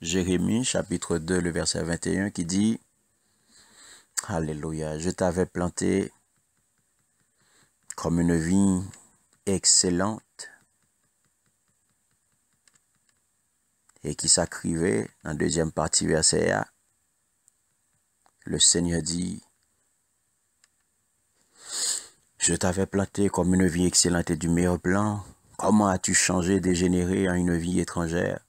Jérémie chapitre 2, le verset 21 qui dit, Alléluia, je t'avais planté comme une vigne excellente et qui s'acrivait en deuxième partie verset A. Le Seigneur dit, je t'avais planté comme une vie excellente et du meilleur plan. Comment as-tu changé, dégénéré en une vie étrangère?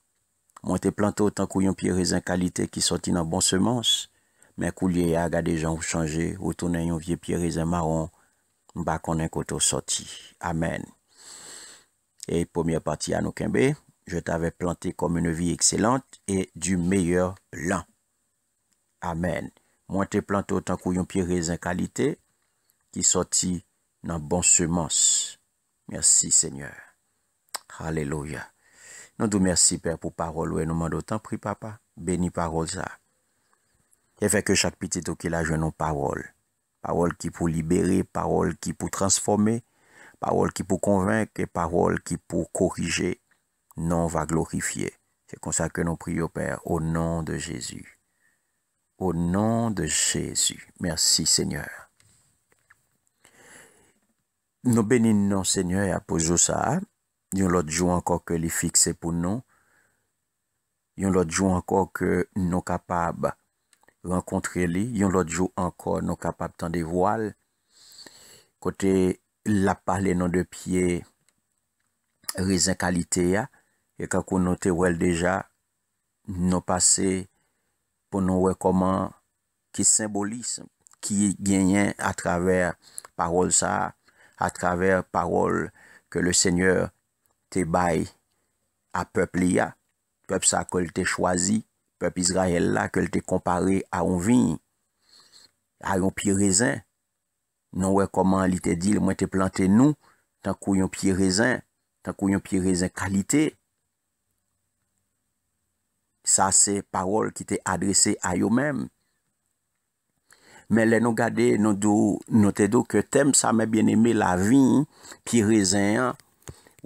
Moi, t'ai planté autant qu'un pied raisin qualité qui sortit dans bon semence. Mais coulier a regardé gens changer, retourner un vieux pied raisin marron, m'ba konnen koto sorti. Amen. Et première partie à nous kembe, je t'avais planté comme une vie excellente et du meilleur plan. Amen. Moi, t'ai planté autant qu'un pied raisin qualité qui sortit dans bon semence. Merci Seigneur. Alléluia. Nous te merci Père pour parole. Nous demandons autant prie papa. Bénis parole ça. Et fait que chaque petit qui la jeune parole. Parole qui pour libérer, parole qui pour transformer, parole qui pour convaincre et parole qui pour corriger. Non va glorifier. C'est comme ça que nous prions Père au nom de Jésus. Au nom de Jésus. Merci Seigneur. Nous bénissons Seigneur et apposons ça. Yon l'autre jour encore que les fixé pour nous. Yon l'autre jour encore que nous capables rencontrer lui. Yon l'autre jour encore nous capables tendre voile. Côté la parler non de pied raisin qualité ya. Et quand on note well déjà nous passé pour nous voir comment qui symbolise qui gagne à travers parole ça, à travers parole que le Seigneur te bail à peuple ya, peuple ça que te choisi, peuple Israël là que te comparé à un vigne, à un pied raisin. Non ouais comment il te dit moi te planté nous tant qu'on pied raisin, tant qu'on pied raisin qualité. Ça c'est parole qui t'est adressée à eux-mêmes. Mais les nous garder nous te do que thème ça m'a bien aimé la vigne pied raisin.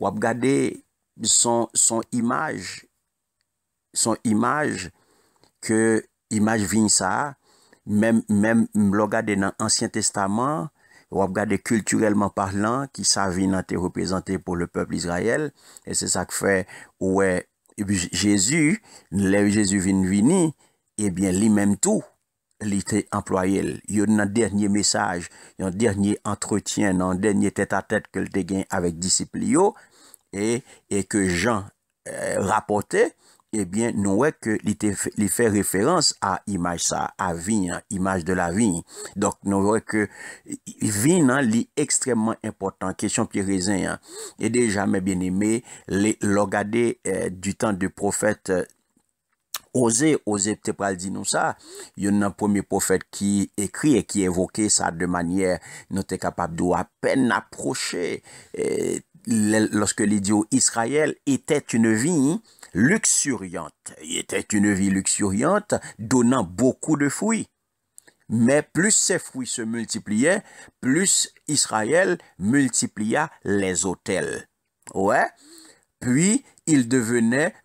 Ou ap gade son image que image vigne ça même regardé dans l'Ancien Testament ou ap gade culturellement parlant qui ça vigne a été représenté pour le peuple Israël et c'est ça que fait ouais Jésus vini et bien lui-même tout il était employé il y a un dernier message un dernier entretien un dernier tête-à-tête que le gain avec disciples et que Jean rapportait eh bien nous ouais que il fait référence à image ça à vigne image de la vigne donc nous voyons que vigne li extrêmement important question pied raisin et déjà mes bien-aimés les regarder du temps du prophète Osée te pral dit nous ça. Il y a un premier prophète qui écrit et qui évoquait ça de manière nous t'es capable de à peine approcher lorsque l'idiot Israël était une vie luxuriante. Il était une vie luxuriante donnant beaucoup de fruits. Mais plus ces fruits se multipliaient, plus Israël multiplia les autels. Ouais. Puis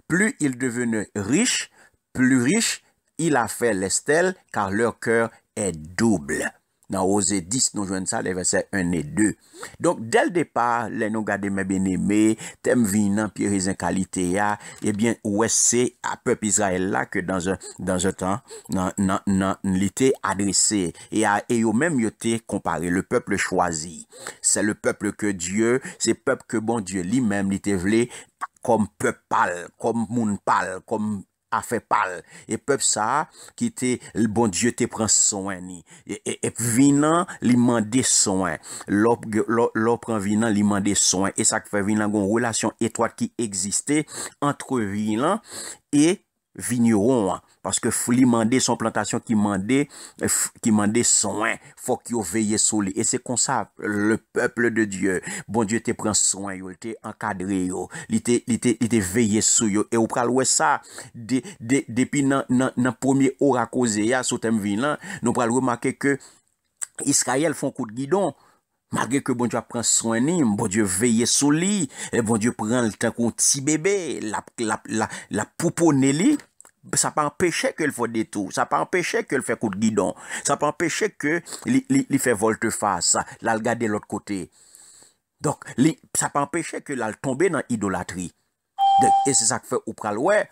plus il devenait riche, plus riche, il a fait les stèles, car leur cœur est double. Dans Osée 10, nous jouons ça, les versets 1 et 2. Donc, dès le départ, les nous gardons mes bien-aimés, thème vinant, pied raisin qualité, ya, eh bien, ouais, c'est à peuple Israël là que dans un temps, l'été adressé, et eux même y été comparé, le peuple choisi. C'est le peuple que Dieu, c'est le peuple que bon Dieu lui-même, l'était voulu, comme peuple pâle, comme moun pâle, comme a fait pâle et peuple ça qui était le bon Dieu te prend soin ni et vinant li mandé soin l'op prend vinant li mandé soin et ça fait vinant une relation étroite qui existait entre vinant et vigneron parce que li mandé son plantation qui mandait soin faut qu'il veille sur lui et c'est comme ça le peuple de Dieu bon Dieu te prend soin il te encadré il te veillé sur yo et ou pral ouais ça depuis nan premier oracle ya sous thème vinan nous pral remarquer que Israël font coup de guidon. Malgré que bon Dieu prend soin ni, bon Dieu veille sur lui, et bon Dieu prend le temps qu'on petit bébé, la pouponne li, ça pas empêcher que le faut détour, ça pas empêcher que le fait coup de guidon, ça pas empêcher que il fait volte-face, là le garder l'autre côté. Donc ça pas empêcher que là tomber dans idolâtrie. Et c'est ça que fait ou pral ouais.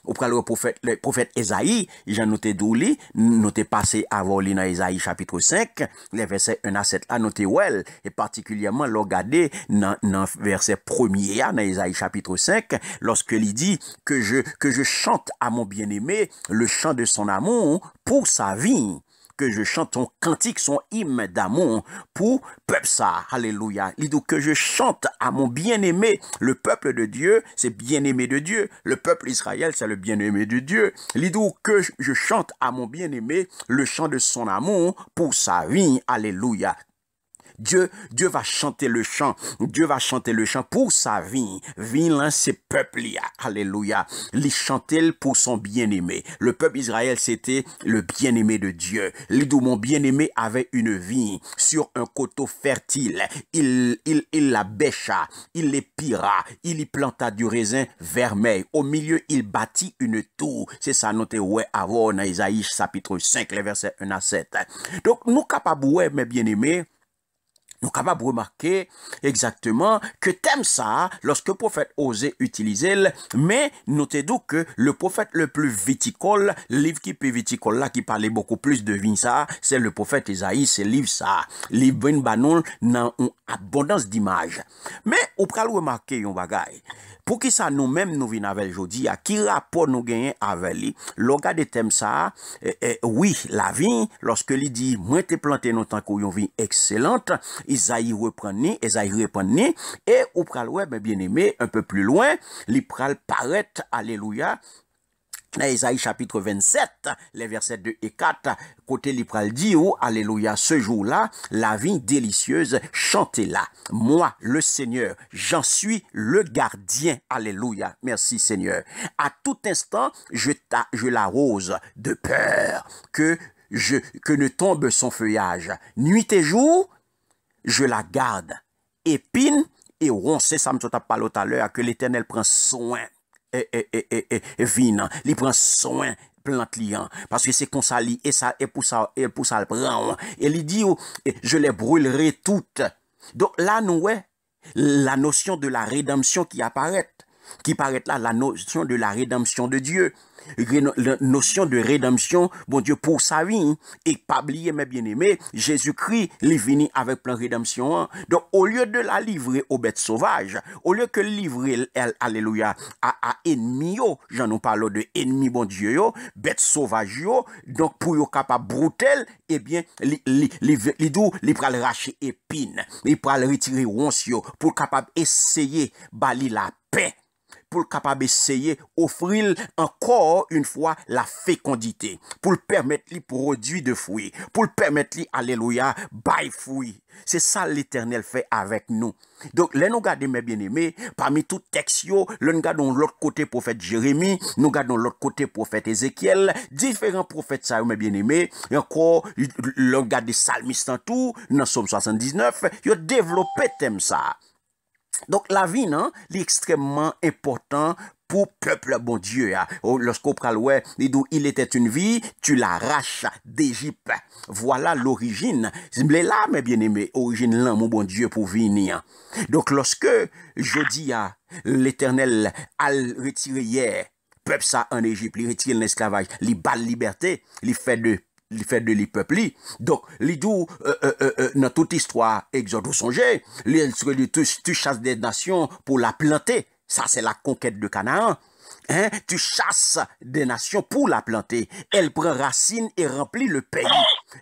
Ou pral le prophète Esaïe, j'en noté douli, noté passé avant li dans Esaïe chapitre 5, les versets 1 à 7 là noté well, et particulièrement le regarder dans verset 1er dans Esaïe chapitre 5, lorsque il dit que je chante à mon bien-aimé le chant de son amour pour sa vie. Que je chante son cantique, son hymne d'amour pour peuple ça. Alléluia. Il dit que je chante à mon bien-aimé. Le peuple de Dieu, c'est bien-aimé de Dieu. Le peuple Israël, c'est le bien-aimé de Dieu. Il dit que je chante à mon bien-aimé le chant de son amour pour sa vie. Alléluia. Dieu va chanter le chant. Dieu va chanter le chant pour sa vie. Vie là, c'est peuple là. Alléluia. Il chantait pour son bien-aimé. Le peuple Israël, c'était le bien-aimé de Dieu. L'idou, mon bien-aimé avait une vie sur un coteau fertile. Il la bêcha, il l'épira, il y planta du raisin vermeil. Au milieu, il bâtit une tour. C'est ça, noté, ouais, avant, dans Isaïe, chapitre 5, les versets 1 à 7. Donc, nous capables, ouais, mes bien-aimés, nous sommes capables de remarquer exactement que thème ça, lorsque le prophète osait utiliser, mais notez donc que le prophète le plus viticole, livre qui peut viticole là, qui parlait beaucoup plus de vin ça, c'est le prophète Esaïe, c'est livre ça. Livre ben banon dans une abondance d'images. Mais, on peut remarquer un bagay. Pour qui ça nous-mêmes nous venons avec aujourd'hui, à qui rapport nous gagnons avec lui, le gars de thème ça, oui, la vie, lorsque il dit, moi t'es planté dans tant qu'on vie excellente, Isaïe reprend, et ou pral ouais, bien aimé, un peu plus loin, il pral paraître, alléluia, dans Isaïe chapitre 27, les versets 2 et 4, côté l'ipral dit, oh, alléluia, ce jour-là, la vie délicieuse, chantez-la. Moi, le Seigneur, j'en suis le gardien. Alléluia. Merci Seigneur. À tout instant, je l'arrose de peur que ne tombe son feuillage. Nuit et jour, je la garde. Épine et ronce, ça me t'a parlé tout à l'heure, que l'Éternel prend soin. Vin, il prend soin plante liant parce que c'est qu'on s'allie et pour ça le prend et il dit je les brûlerai toutes. Donc là nous ouais la notion de la rédemption qui apparaît là, la notion de la rédemption de Dieu, la notion de rédemption, bon Dieu, pour sa vie, et pas oublier, mes bien-aimés, Jésus-Christ, il est venu avec plein rédemption. Donc, au lieu de la livrer aux bêtes sauvages, au lieu que livrer, alléluia, à ennemis, j'en nous parle de ennemis, bon Dieu, bêtes sauvages, donc, pour yo capable broutel, eh bien, il pral racher épine, il pral retirer ronce, pour capable essayer, bali la paix, pour capable essayer offrir encore une fois la fécondité, pour le permettre lui produire de fruits, pour le permettre lui alléluia bail fruits. C'est ça l'Éternel fait avec nous. Donc là nous regardons mes bien-aimés, parmi tous textes yo, nous regardons l'autre côté prophète Jérémie, nous regardons l'autre côté prophète Ézéchiel, différents prophètes ça mes bien-aimés, et encore le regard des psalmistes en tout, dans Somme 79, ils ont développé thème ça. Donc la vie, non, c'est extrêmement important pour peuple bon Dieu. Lorsqu'on parle, ouais, il était une vie, tu l'arraches d'Égypte. Voilà l'origine. C'est là, mes bien-aimés, origine là, mon bon Dieu, pour venir. Donc lorsque je dis à l'Éternel a retiré hier, peuple ça en Égypte, il retire l'esclavage, il bat la liberté, il fait de peuple. Donc, l'idou, dans toute histoire, Exode, vous songez, tu chasses des nations pour la planter. Ça, c'est la conquête de Canaan. Hein? Tu chasses des nations pour la planter. Elle prend racine et remplit le pays.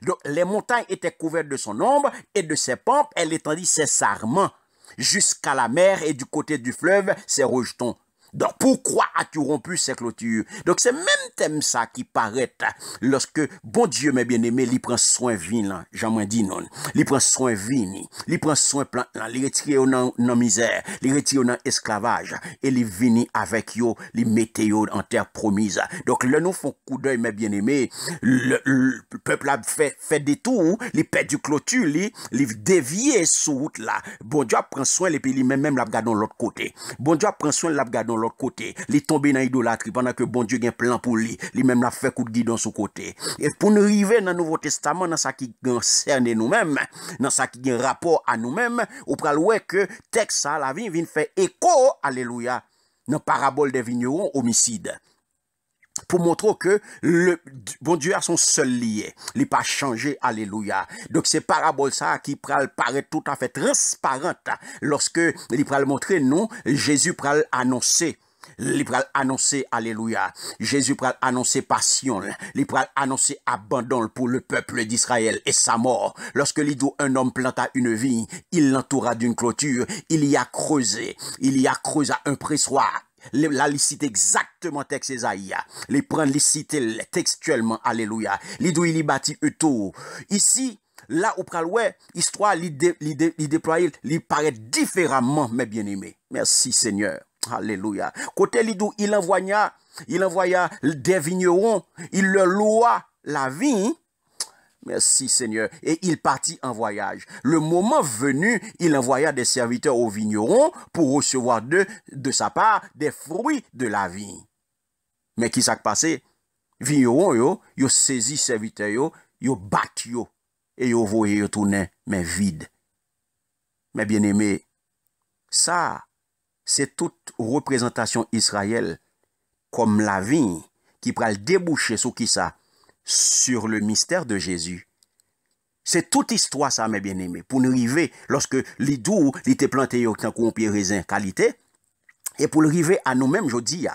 Donc, les montagnes étaient couvertes de son ombre et de ses pampes, elle étendit ses sarments jusqu'à la mer et du côté du fleuve, ses rejetons. Donc, pourquoi as-tu rompu ces clôtures? Donc, c'est même thème ça qui paraît lorsque, bon Dieu, mes bien-aimés, il prend soin vin, j'en dit non. Il prend soin vin, il prend soin plant, il retire dans misère, il retire dans esclavage, et il vient avec yo, il mette yo en terre promise. Donc, là, nous font coup d'œil, mes bien-aimés, le peuple a fait des tours, il perd du clôture, il dévie sous route là. Bon Dieu prend soin, et puis il même la regarde de l'autre côté. Bon Dieu prend soin, la regarde de l'autre côté. Il tombe dans l'idolâtrie pendant que bon Dieu a un plan pour lui. Lui-même l'a fait coup de guidon sur côté. Et pour nous arriver dans le Nouveau Testament, dans ça qui concerne nous-mêmes, dans ça qui a un rapport à nous-mêmes, on peut voir que texte ça, la vie vient faire écho, alléluia, dans la parabole des vignerons homicides. Pour montrer que le bon Dieu a son seul lié. Il n'est pas changé, alléluia. Donc c'est parabole ça qui paraît tout à fait transparente lorsque il pral montrer nous, Jésus pral annoncer. Il pral annoncer, alléluia. Jésus pral annoncer passion. Il pral annoncer abandon pour le peuple d'Israël et sa mort. Lorsque un homme planta une vigne, il l'entoura d'une clôture, il y a creusé un pressoir. La licite exactement texte Esaïe. Les prendre licite textuellement, alléluia. L'idou il y bâtit autour. Ici, là où praloué, histoire li déployer, li paraît différemment, mes bien-aimés. Merci Seigneur. Alléluia. Côté l'idou, il envoya des vignerons, il leur loua la vigne. Merci Seigneur. Et il partit en voyage. Le moment venu, il envoya des serviteurs aux vignerons pour recevoir de sa part des fruits de la vigne. Mais qui s'est passé? Vignerons, yo saisi serviteurs, yo bat yo, et yo voyé yo tourner, mais vide. Mais bien aimé, ça, c'est toute représentation Israël comme la vigne qui pral déboucher sur qui ça? Sur le mystère de Jésus. C'est toute histoire ça, mes bien-aimés. Pour nous arriver, lorsque l'idou, il était planté au tant pied raisin qualité, et pour arriver à nous-mêmes, je dis,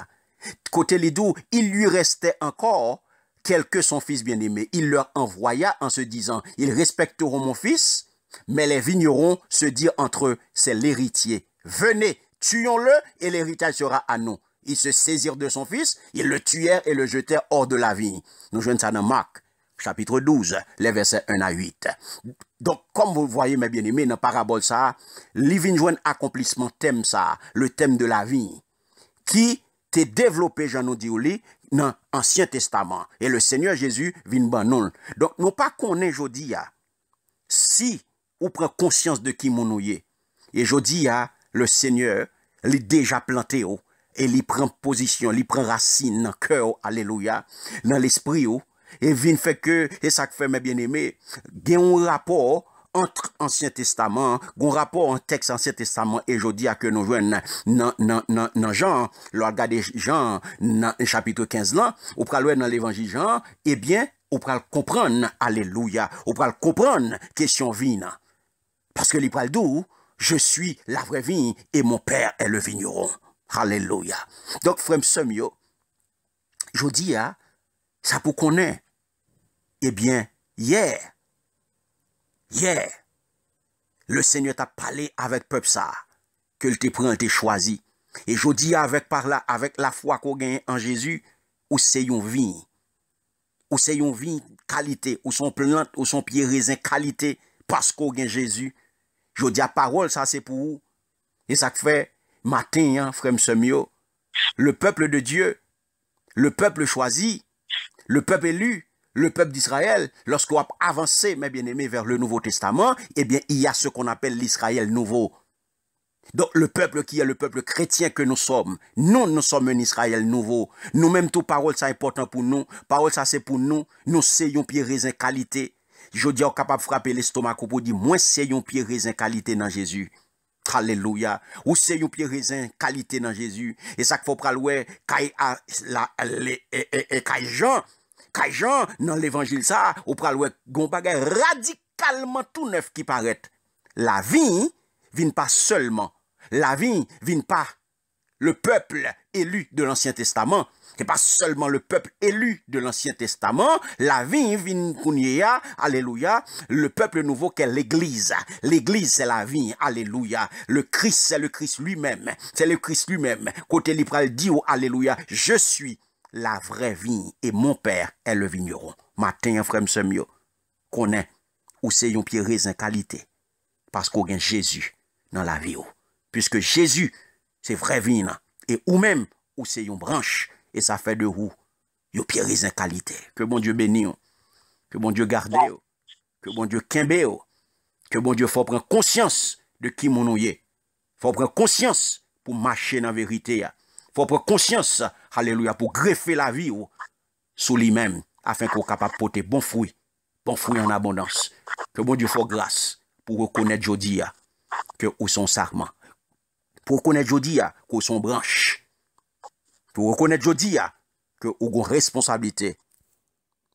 côté l'idou, il lui restait encore quelques son fils bien-aimé. Il leur envoya en se disant, ils respecteront mon fils, mais les vignerons se dirent entre eux, c'est l'héritier. Venez, tuons-le et l'héritage sera à nous. Ils se saisirent de son fils, ils le tuèrent et le jetèrent hors de la vigne. Nous joignons ça dans Marc, chapitre 12, les versets 1 à 8. Donc, comme vous voyez, mes bien-aimés, dans la parabole ça, les vignes joignent accomplissement thème ça, le thème de la vigne, qui t'est développé, j'en ai dit, dans l'Ancien Testament. Et le Seigneur Jésus vient ban non. Donc, nous pas connaît aujourd'hui, si on prend conscience de qui mon est. Et aujourd'hui, le Seigneur, il est déjà planté, et il prend position, il prend racine dans le cœur, alléluia, dans l'esprit, et vient fait que, et ça fait mes bien-aimés, il y a un rapport entre Ancien Testament, un rapport en texte Ancien Testament, et je dis à que nous jouons dans Jean, le regarder Jean, dans chapitre 15 là, ou pral dans l'évangile Jean, eh bien, ou pral comprendre, alléluia, ou pral comprendre, question vine. Parce que les pral d'où, je suis la vraie vigne, et mon père est le vigneron. Alléluia. Donc, frère Semio, je dis, ça pour connaître. Eh bien, hier, le Seigneur t'a parlé avec peuple ça, que le te prend, te choisi. Et je dis avec la foi qu'on gagne en Jésus, ou c'est une vie, qualité, ou son plante, ou son pied raisin qualité, parce qu'on gagne Jésus. Je dis à parole, ça c'est pour vous. Et ça fait, matin, frère Semio, le peuple de Dieu, le peuple choisi, le peuple élu, le peuple d'Israël, lorsqu'on a avancé, mes bien-aimés, vers le Nouveau Testament, eh bien, il y a ce qu'on appelle l'Israël nouveau. Donc, le peuple qui est le peuple chrétien que nous sommes, nous sommes un Israël nouveau. Nous-mêmes, tout parole, ça important pour nous. Parole, ça c'est pour nous. Nous, c'est un pied raisin qualité. Je dis, on est capable de frapper l'estomac pour dire, moi, c'est un pied raisin qualité dans Jésus. Alléluia. Ou c'est un pied raisin qualité dans Jésus. Et ça qu'il faut pralouer, Quand Jean, dans l'évangile ça, ou pralouer, gon bagay radicalement tout neuf qui paraît. La vie, vient pas seulement. La vie, vient pas le peuple élu de l'Ancien Testament. C'est pas seulement le peuple élu de l'Ancien Testament. La vie, vient kounyea, alléluia. Le peuple nouveau qu'est l'Église. L'Église, c'est la vie, alléluia. Le Christ, c'est le Christ lui-même. C'est le Christ lui-même. Côté l'Ipral dit, oh, alléluia, je suis la vraie vigne et mon père est le vigneron. Matin, frère Semio, connaît ou c'est un pied raisin qualité. Parce qu'on a Jésus dans la vie. Puisque Jésus, c'est vraie vigne. Et ou même, ou c'est une branche. Et ça fait de vous, un pied raisin qualité. Que bon Dieu bénisse. Que bon Dieu garde. Que bon Dieu kembe. Que bon Dieu faut prendre conscience de qui mon est. Faut prendre conscience pour marcher dans la vérité. Faut prendre conscience, alléluia, pour greffer la vie sous lui-même, afin qu'on soit capable de porter bon fruit en abondance. Que bon Dieu fasse grâce pour reconnaître jodi que ou son sarment. Pour reconnaître jodi que son branche. Pour reconnaître jodi que ou gon responsabilité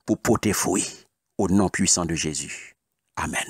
pour porter fruit au nom puissant de Jésus. Amen.